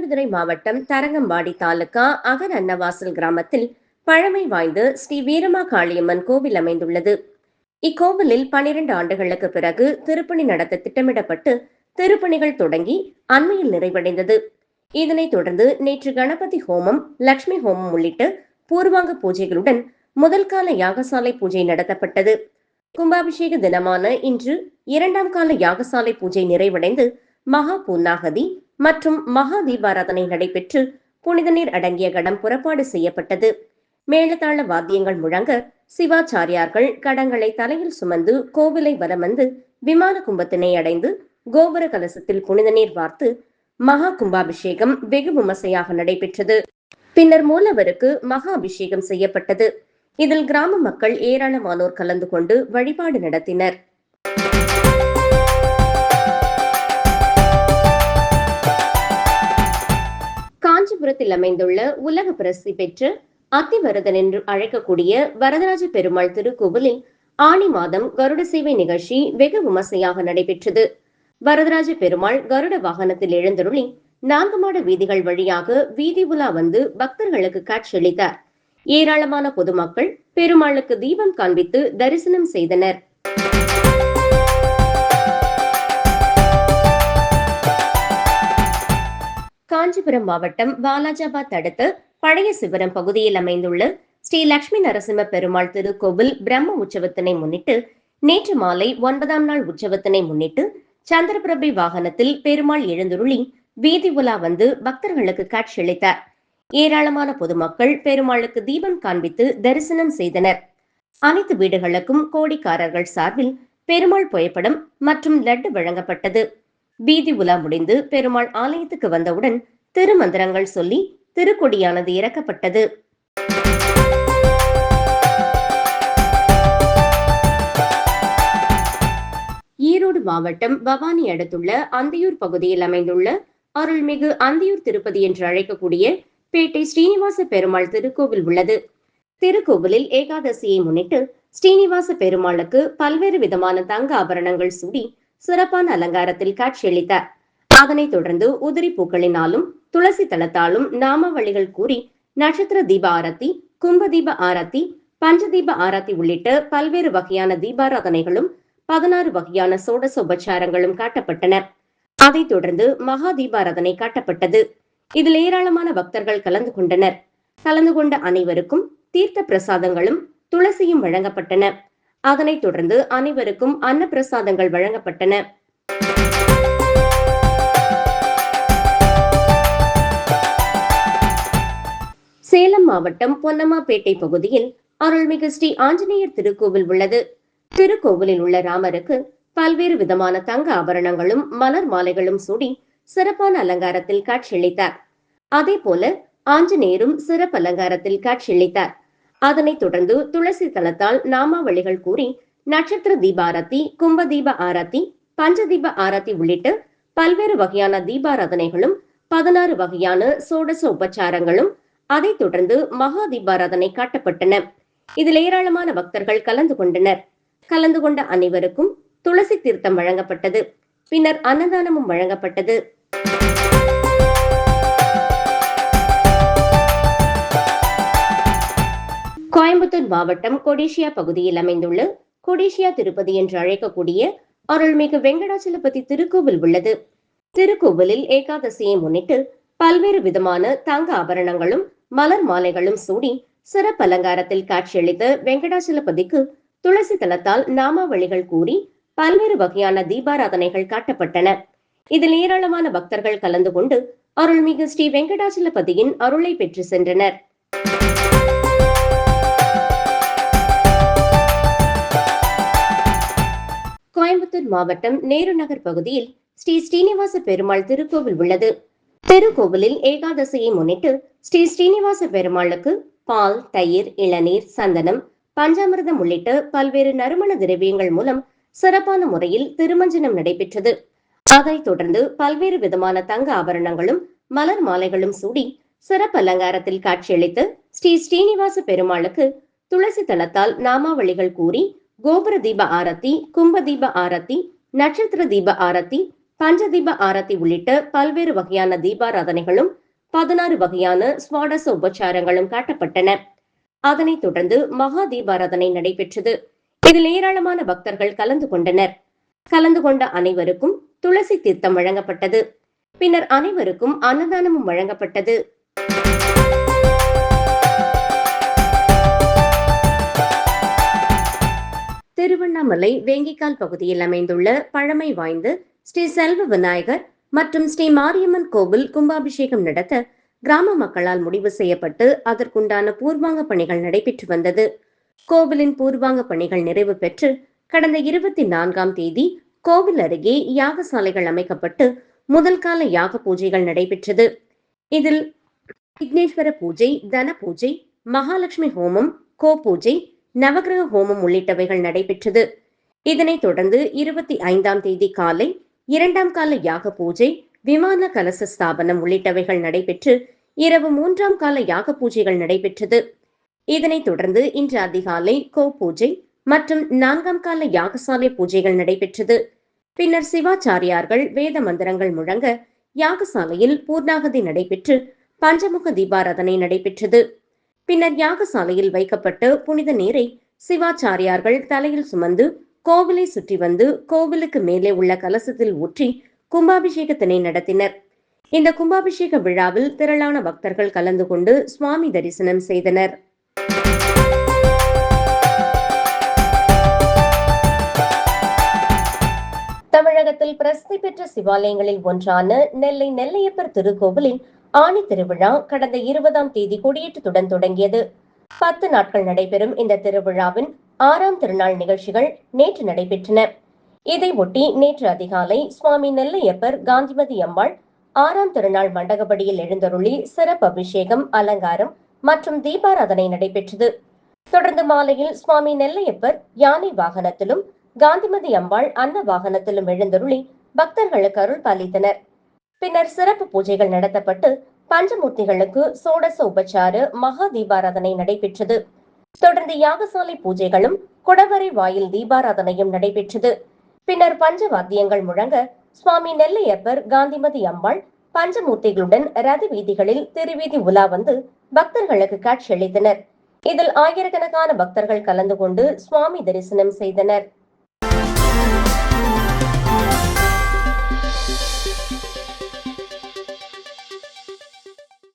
மயிலாடுதுறை மாவட்டம் தரங்கம்பாடி தாலுகா அகர் அன்னவாசல் கிராமத்தில் பழமை வாய்ந்த ஸ்ரீ வீரமா காளியம்மன் கோவில் அமைந்துள்ளது. இக்கோவிலில் 12 ஆண்டுகளுக்கு பிறகு திருப்பணி நடத்த திட்டமிடப்பட்டு திருப்பணிகள் தொடங்கி அண்மையில் நிறைவடைந்தது. இதனைத் தொடர்ந்து நேற்று கணபதி ஹோமம், லட்சுமி ஹோமம் உள்ளிட்ட பூர்வாங்க பூஜைகளுடன் முதல் கால யாகசாலை பூஜை நடத்தப்பட்டது. கும்பாபிஷேக தினமான இன்று 2ஆம் கால யாகசாலை பூஜை நிறைவடைந்து மகா பூர்ணாகதி மற்றும் மகா தீபாராதனை நடைபெற்று புனித நீர் அடங்கிய கடம் புறப்பாடு செய்யப்பட்டது. மேளதாள வாத்தியங்கள் முழங்க சிவாச்சாரியார்கள் கடங்களை தலையில் சுமந்து கோவிலை வலம் வந்து விமான கும்பத்தினை அடைந்து கோபுர கலசத்தில் புனித நீர் வார்த்து மகா கும்பாபிஷேகம் வெகு விமர்சையாக நடைபெற்றது. பின்னர் மூலவருக்கு மகா அபிஷேகம் செய்யப்பட்டது. இதில் கிராம மக்கள் ஏராளமானோர் கலந்து கொண்டு வழிபாடு நடத்தினர். காஞ்சிபுரத்தில் அமைந்துள்ள உலக பிரசித்தி பெற்ற அத்திவரதன் என்று அழைக்கக்கூடிய வரதராஜ பெருமாள் திருக்கோவிலில் ஆனி மாதம் கருட சேவை நிகழ்ச்சி வெகு விமர்சையாக நடைபெற்றது. வரதராஜ பெருமாள் கருட வாகனத்தில் எழுந்தருளி 4 மாட வீதிகள் வழியாக வீதி உலா வந்து பக்தர்களுக்கு காட்சியளித்தார். ஏராளமான பொதுமக்கள் பெருமாளுக்கு தீபம் காண்பித்து தரிசனம் செய்தனர். காஞ்சிபுரம் மாவட்டம் வாலாஜாபாத் அடுத்த பழைய சிவரம் பகுதியில் அமைந்துள்ள ஸ்ரீ லட்சுமி நரசிம்ம பெருமாள் திருக்கோவில் பிரம்ம உற்சவத்தினை முன்னிட்டு நேற்று மாலை 9ஆம் நாள் உற்சவத்தினை முன்னிட்டு சந்திரபிரபை வாகனத்தில் பெருமாள் எழுந்துருளி வீதி உலா வந்து பக்தர்களுக்கு காட்சியளித்தார். ஏராளமான பொதுமக்கள் பெருமாளுக்கு தீபம் காண்பித்து தரிசனம் செய்தனர். அனைத்து வீடுகளுக்கும் கோடிக்காரர்கள் சார்பில் பெருமாள் புகைப்படம் மற்றும் லட்டு வழங்கப்பட்டது. வீதி உலா முடிந்து பெருமாள் ஆலயத்துக்கு வந்தவுடன் திருமந்திரங்கள் சொல்லி திருக்கொடியானது இறக்கப்பட்டது. ஈரோடு மாவட்டம் பவானி அடுத்துள்ள அந்தியூர் பகுதியில் அமைந்துள்ள அருள்மிகு அந்தியூர் திருப்பதி என்று அழைக்கக்கூடிய பேட்டை ஸ்ரீனிவாச பெருமாள் திருக்கோவில் உள்ளது. திருக்கோவிலில் ஏகாதசியை முன்னிட்டு ஸ்ரீனிவாச பெருமாளுக்கு பல்வேறு விதமான தங்க ஆபரணங்கள் சூடி சிறப்பான அலங்காரத்தில் காட்சியளித்தார். அதனைத் தொடர்ந்து உதிரி பூக்களினாலும் துளசி தளத்தாலும் நாமாவளிகள் கூறி நட்சத்திர தீப ஆரத்தி, கும்ப தீப ஆரத்தி, பஞ்சதீப ஆரத்தி உள்ளிட்ட பல்வேறு வகையான தீபாராதனைகளும் 16 வகையான சோடசோபச்சாரங்களும் காட்டப்பட்டன. அதைத் தொடர்ந்து மகா தீபாராதனை காட்டப்பட்டது. இதில் ஏராளமான பக்தர்கள் கலந்து கொண்டனர். கலந்து கொண்ட அனைவருக்கும் தீர்த்த பிரசாதங்களும் துளசியும் வழங்கப்பட்டன. அதனைத் தொடர்ந்து அனைவருக்கும் அன்ன பிரசாதங்கள் வழங்கப்பட்டன. சேலம் மாவட்டம் பொன்னம்மாபேட்டை பகுதியில் அருள்மிகு ஸ்ரீ ஆஞ்சநேயர் திருக்கோவில் உள்ளது. திருக்கோவிலில் உள்ள ராமருக்கு பல்வேறு விதமான தங்க ஆபரணங்களும் மலர் மாலைகளும் சூடி சிறப்பான அலங்காரத்தில் காட்சியளித்தார். அதே போல ஆஞ்சநேயரும் சிறப்பு அலங்காரத்தில் காட்சியளித்தார். அதனைத் தொடர்ந்து துளசி தளத்தால் நாமாவளிகள் கூறி நட்சத்திர தீபாரத்தி, கும்ப தீப ஆரத்தி, பஞ்சதீப ஆரத்தி உள்ளிட்ட பல்வேறு வகையான தீபாராதனைகளும் 16 வகையான சோடச உபச்சாரங்களும் அதைத் தொடர்ந்து மகா தீபாராதனை காட்டப்பட்டன. இதில் ஏராளமான பக்தர்கள் கலந்து கொண்டனர். கலந்து கொண்ட அனைவருக்கும் துளசி தீர்த்தம் வழங்கப்பட்டது. பின்னர் அன்னதானமும் வழங்கப்பட்டது. கோயம்புத்தூர் மாவட்டம் கொடிஷியா பகுதியில் அமைந்துள்ள கொடிஷியா திருப்பதி என்று அழைக்கக்கூடிய அருள்மிகு வெங்கடாச்சலபதி திருக்கோவில் உள்ளது. திருக்கோவிலில் ஏகாதசியை முன்னிட்டு பல்வேறு விதமான தங்க ஆபரணங்களும் மலர் மாலைகளும் சூடி சிறப்பு அலங்காரத்தில் காட்சியளித்த வெங்கடாச்சலபதிக்கு துளசி தளத்தால் நாமாவளிகள் கூறி பல்வேறு வகையான தீபாராதனைகள் காட்டப்பட்டன. இதில் ஏராளமான பக்தர்கள் கலந்து கொண்டு அருள்மிகு ஸ்ரீ வெங்கடாச்சலபதியின் அருளை பெற்று சென்றனர். கோயம்புத்தூர் மாவட்டம் நேரு நகர் பகுதியில் ஸ்ரீ ஸ்ரீனிவாச பெருமாள் திருக்கோவில் உள்ளது. திருக்கோவிலில் ஏகாதசியை முன்னிட்டு ஸ்ரீ ஸ்ரீனிவாச பெருமாளுக்கு பால், தயிர், இளநீர், சந்தனம், பஞ்சாமிர்தம் உள்ளிட்ட பல்வேறு நறுமண திரவியங்கள் மூலம் சிறப்பான முறையில் திருமஞ்சனம் நடைபெற்றது. அதைத் தொடர்ந்து பல்வேறு விதமான தங்க ஆபரணங்களும் மலர் மாலைகளும் சூடி சிறப்பு அலங்காரத்தில் காட்சியளித்து ஸ்ரீ ஸ்ரீனிவாச பெருமாளுக்கு துளசி தளத்தால் நாமாவளிகள் கூறி கோபுர தீப ஆரத்தி, கும்ப தீப ஆரத்தி, நட்சத்திர தீப ஆரத்தி, பஞ்சதீப ஆரத்தி உள்ளிட்ட பல்வேறு வகையான தீபாராதனைகளும் 16 வகையான ஸ்வாடச உபச்சாரங்களும் காட்டப்பட்டன. அதனைத் தொடர்ந்து மகா தீபாராதனை நடைபெற்றது. இதில் ஏராளமான பக்தர்கள் கலந்து கொண்டனர். கலந்து கொண்ட அனைவருக்கும் துளசி தீர்த்தம் வழங்கப்பட்டது. பின்னர் அனைவருக்கும் அன்னதானமும் வழங்கப்பட்டது. திருவண்ணாமலை வேங்கிக்கால் பகுதியில் அமைந்துள்ள பழமை வாய்ந்த ஸ்ரீ செல்வ விநாயகர் மற்றும் ஸ்ரீ மாரியம்மன் கோவில் கும்பாபிஷேகம் நடத்த கிராம மக்களால் முடிவு செய்யப்பட்டு அதற்குண்டான பூர்வாங்க பணிகள் நடைபெற்று வந்தது. கோவிலின் பூர்வாங்க பணிகள் நிறைவு பெற்று கடந்த 24ஆம் தேதி கோவில் அருகே யாகசாலைகள் அமைக்கப்பட்டு முதல் கால யாக பூஜைகள் நடைபெற்றது. இதில் விக்னேஸ்வர பூஜை, தன பூஜை, மகாலட்சுமி ஹோமம், கோ பூஜை, நவகிரக ஹோமம் உள்ளிட்டவைகள் நடைபெற்றது. இதனைத் தொடர்ந்து 25ஆம் தேதி காலை 2ஆம் கால யாக பூஜை, விமான கலச ஸ்தாபனம் உள்ளிட்டவைகள் நடைபெற்று இரவு 3ஆம் கால யாக பூஜைகள் நடைபெற்றது. இதனைத் தொடர்ந்து இன்று அதிகாலை கோ பூஜை மற்றும் 4ஆம் கால யாகசாலை பூஜைகள் நடைபெற்றது. பின்னர் சிவாச்சாரியார்கள் வேத மந்திரங்கள் முழங்க யாகசாலையில் பூர்ணாகதி நடைபெற்று பஞ்சமுக தீபாராதனை நடைபெற்றது. பின்னர் யாகசாலையில் வைக்கப்பட்ட புனித நீரை சிவாச்சாரியார்கள் தலையில் சுமந்து கோவிலை சுற்றி வந்து கோவிலுக்கு மேலே உள்ள கலசத்தில் ஊற்றி கும்பாபிஷேகத்தினை நடத்தினர். இந்த கும்பாபிஷேக விழாவில் திரளான பக்தர்கள் கலந்து கொண்டு சுவாமி தரிசனம் செய்தனர். தமிழகத்தில் பிரசித்தி பெற்ற சிவாலயங்களில் ஒன்றான நெல்லை நெல்லையப்பர் திருக்கோவிலில் ஆணி திருவிழா கடந்த 20ஆம் தேதி கொடியேற்றத்துடன் தொடங்கியது. 10 நாட்கள் நடைபெறும் இந்த திருவிழாவின் 6ஆம் திருநாள் நிகழ்ச்சிகள் நேற்று நடைபெற்றன. இதை ஒட்டி நேற்று அதிகாலை சுவாமி நெல்லையப்பர் காந்திமதி அம்பாள் 6ஆம் திருநாள் மண்டகப்படியில் எழுந்தருளி சிறப்பு அபிஷேகம், அலங்காரம் மற்றும் தீபாராதனை நடைபெற்றது. தொடர்ந்து மாலையில் சுவாமி நெல்லையப்பர் யானை வாகனத்திலும் காந்திமதி அம்பாள் அன்ன வாகனத்திலும் எழுந்தருளி பக்தர்களுக்கு அருள் பாலித்தனர். பின்னர் சிறப்பு பூஜைகள் நடத்தப்பட்டு பஞ்சமூர்த்திகளுக்கு சோடச உபச்சார மகா தீபாராதனை நடைபெற்றது. தொடர்ந்து யாகசாலை பூஜைகளும் குடவரை வாயில் தீபாராதனையும் நடைபெற்றது. பின்னர் பஞ்சவாத்தியங்கள் முழங்க சுவாமி நெல்லையப்பர் காந்திமதி அம்பாள் பஞ்சமூர்த்திகளுடன் ரத வீதிகளில் திருவீதி உலா வந்து பக்தர்களுக்கு காட்சியளித்தனர். இதில் ஆயிரக்கணக்கான பக்தர்கள் கலந்து கொண்டு சுவாமி தரிசனம் செய்தனர்.